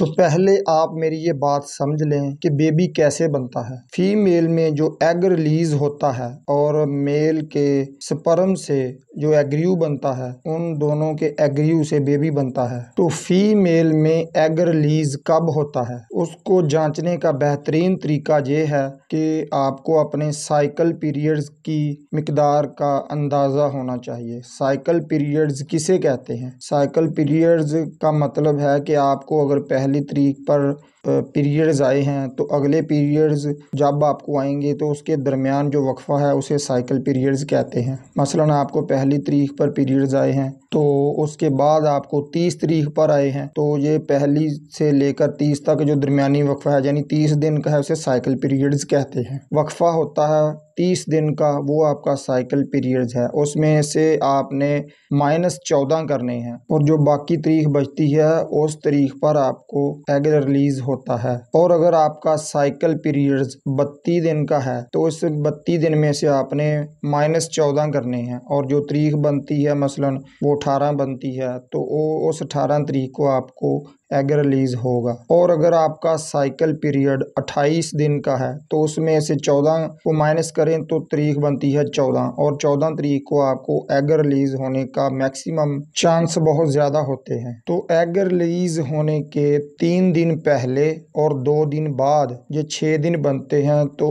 तो पहले आप मेरी ये बात समझ लें कि बेबी कैसे बनता है। फीमेल में जो एग रिलीज होता है और मेल के स्पर्म से जो एग्रीव बनता है, उन दोनों के एग्रीव से बेबी बनता है। तो फीमेल में एग रिलीज कब होता है, उसको जांचने का बेहतरीन तरीका ये है कि आपको अपने साइकिल पीरियड्स की मिकदार का अंदाज़ा होना चाहिए। साइकिल पीरियड्स किसे कहते हैं? साइकिल पीरियड्स का मतलब है कि आपको अगर पहली तारीख पर पीरियड्स आए हैं तो अगले पीरियड्स जब आपको आएंगे तो उसके दरमियान जो वक्फा है उसे साइकिल पीरियड्स कहते हैं। मसलन आपको पहली तारीख पर पीरियड्स आए हैं तो उसके बाद आपको 30 तारीख पर आए हैं, तो ये पहली से लेकर 30 तक जो दरमियानी वक्फा है यानी 30 दिन का है, उसे साइकिल पीरियड्स कहते हैं। वक्फा होता है 30 दिन का, वो आपका साइकिल पीरियड्स है। उसमें से आपने -14 करने हैं और जो बाकी तारीख बचती है उस तारीख पर आपको एग रिलीज होता है। और अगर आपका साइकिल पीरियड्स 32 दिन का है तो उस 32 दिन में से आपने -14 करने हैं और जो तारीख बनती है मसलन वो 18 बनती है तो वो उस 18 तारीख को आपको एग रिलीज होगा। और अगर आपका साइकिल पीरियड 28 दिन का है तो उसमें से 14 को माइनस करें तो तारीख बनती है 14 और 14 तारीख को आपको एग रिलीज होने का मैक्सिमम चांस बहुत ज़्यादा होते हैं। तो एग रिलीज होने के 3 दिन पहले और 2 दिन बाद ये 6 दिन बनते हैं। तो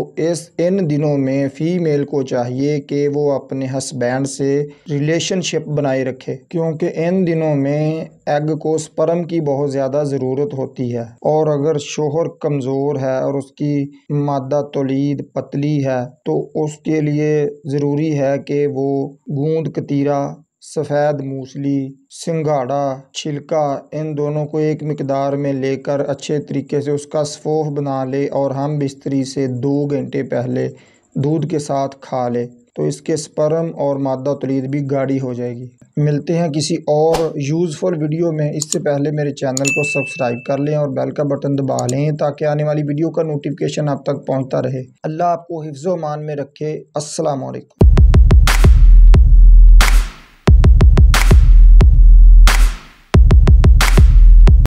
इन दिनों में फीमेल को चाहिए कि वो अपने हस्बैंड से रिलेशनशिप बनाए रखे, क्योंकि इन दिनों में एग को स्पर्म की बहुत ज़्यादा ज़रूरत होती है। और अगर शोहर कमज़ोर है और उसकी मादा तौलीद पतली है तो उसके लिए ज़रूरी है कि वो गूंद कतीरा, सफ़ेद मूसली, सिंघाड़ा, छिलका, इन दोनों को एक मिकदार में लेकर अच्छे तरीके से उसका सफ़ोफ बना ले और हम बिस्तरी से 2 घंटे पहले दूध के साथ खा ले, तो इसके स्पर्म और मादा तौलीद भी गाढ़ी हो जाएगी। मिलते हैं किसी और यूज़फुल वीडियो में। इससे पहले मेरे चैनल को सब्सक्राइब कर लें और बेल का बटन दबा लें ताकि आने वाली वीडियो का नोटिफिकेशन आप तक पहुंचता रहे। अल्लाह आपको हिफ्ज़-ओ-मान में रखे। अस्सलाम वालेकुम।